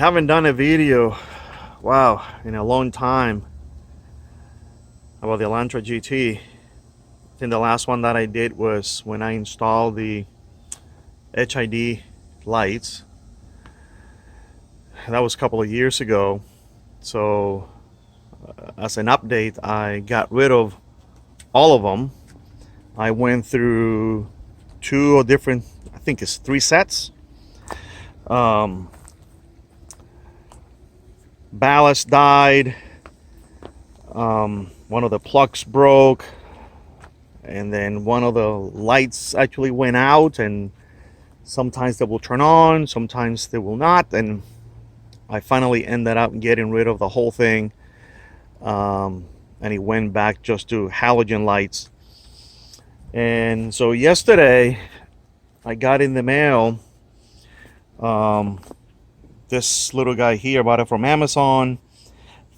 haven't done a video, wow, in a long time about the Elantra GT. I think the last one that I did was when I installed the HID lights. That was a couple of years ago. So as an update, I got rid of all of them. I went through two different, I think it's 3 sets. Ballast died, one of the plugs broke, and then one of the lights actually went out, and sometimes they will turn on, sometimes they will not, and I finally ended up getting rid of the whole thing, and it went back just to halogen lights. And so yesterday I got in the mail this little guy here. Bought it from Amazon,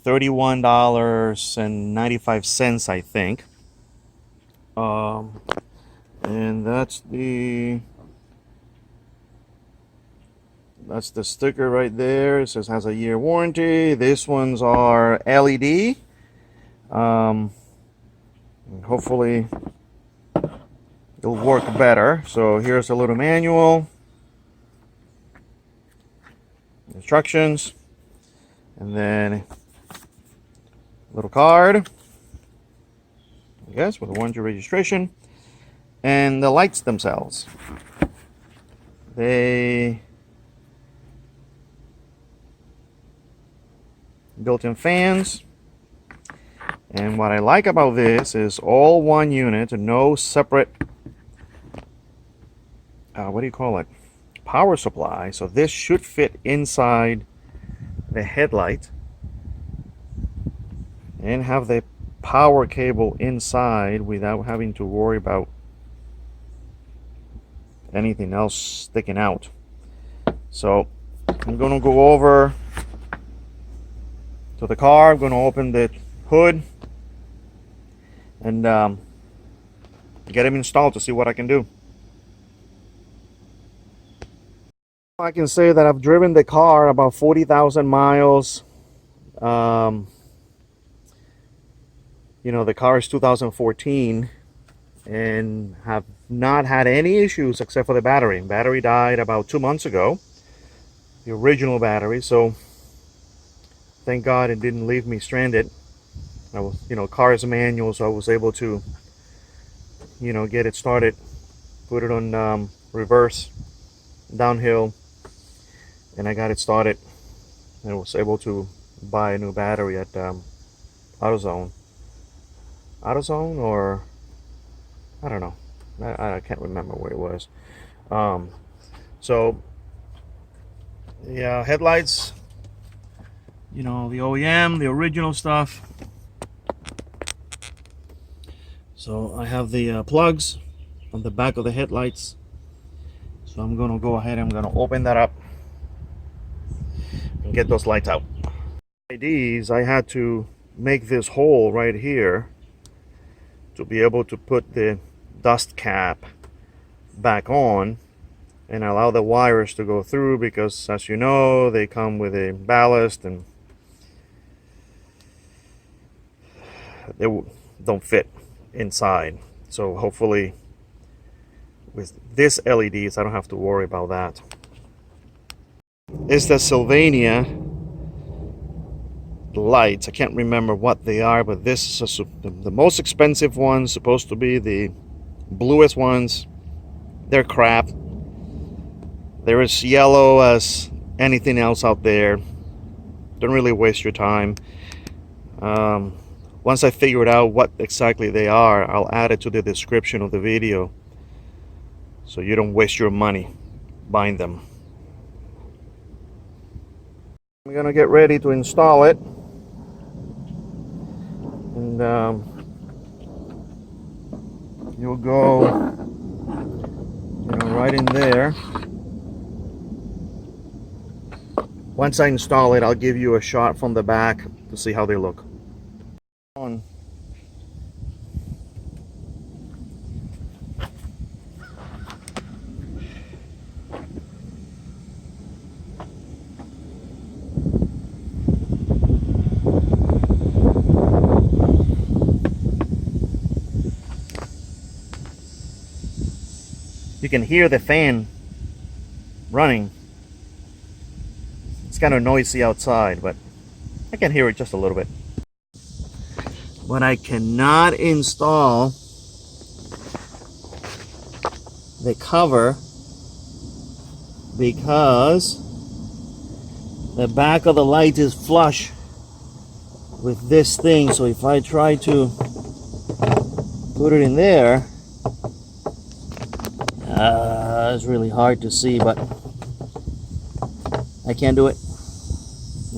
$31.95, I think. And that's the sticker right there. It says has a year warranty. These ones are LED. Hopefully it'll work better. So here's a little manual, instructions, and then a little card, I guess, with a warranty registration, and the lights themselves. They built-in fans, and what I like about this is all one unit, no separate what do you call it, power supply. So this should fit inside the headlight and have the power cable inside without having to worry about anything else sticking out. So I'm going to go over to the car. I'm going to open the hood and get them installed to see what I can do. I can say that I've driven the car about 40,000 miles. You know, the car is 2014 and have not had any issues except for the battery. Battery died about 2 months ago, the original battery. So thank God it didn't leave me stranded. I was, you know, car is manual, so I was able to, you know, get it started, put it on reverse, downhill, and I got it started, and I was able to buy a new battery at AutoZone, or I don't know, I can't remember where it was. So yeah, headlights, you know, the OEM, the original stuff. So I have the plugs on the back of the headlights. So I'm gonna go ahead, I'm gonna open that up and get those lights out. LEDs, I had to make this hole right here to be able to put the dust cap back on and allow the wires to go through, because as you know, they come with a ballast and they don't fit inside. So hopefully with this LEDs I don't have to worry about that. It's the Sylvania lights. I can't remember what they are, but this is the most expensive ones, supposed to be the bluest ones. They're crap. They're as yellow as anything else out there. Don't really waste your time. Once I figure out what exactly they are, I'll add it to the description of the video so you don't waste your money buying them. I'm gonna get ready to install it, and you'll go, you know, right in there. Once I install it, I'll give you a shot from the back to see how they look. On. You can hear the fan running. It's kind of noisy outside, but I can hear it just a little bit. But I cannot install the cover because the back of the light is flush with this thing. So if I try to put it in there, it's really hard to see, but I can't do it.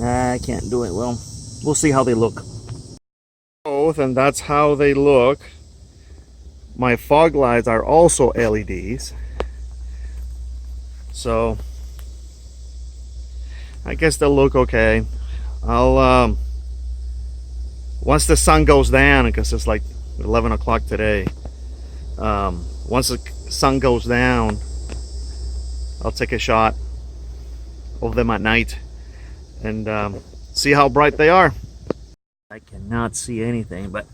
I can't do it. Well, we'll see how they look. Both, and that's how they look. My fog lights are also LEDs, so I guess they'll look okay. I'll once the sun goes down, because it's like 11 o'clock today, once the sun goes down, I'll take a shot of them at night and see how bright they are. I cannot see anything, but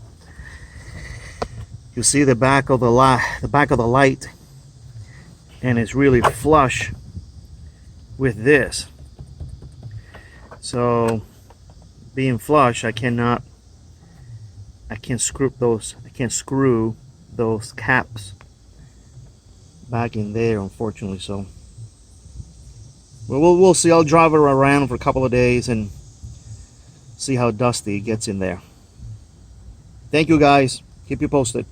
you see the back of the light, and it's really flush with this. So being flush, I can't screw those caps back in there, unfortunately. So we'll see. I'll drive it around for a couple of days and see how dusty it gets in there. Thank you guys. Keep you posted.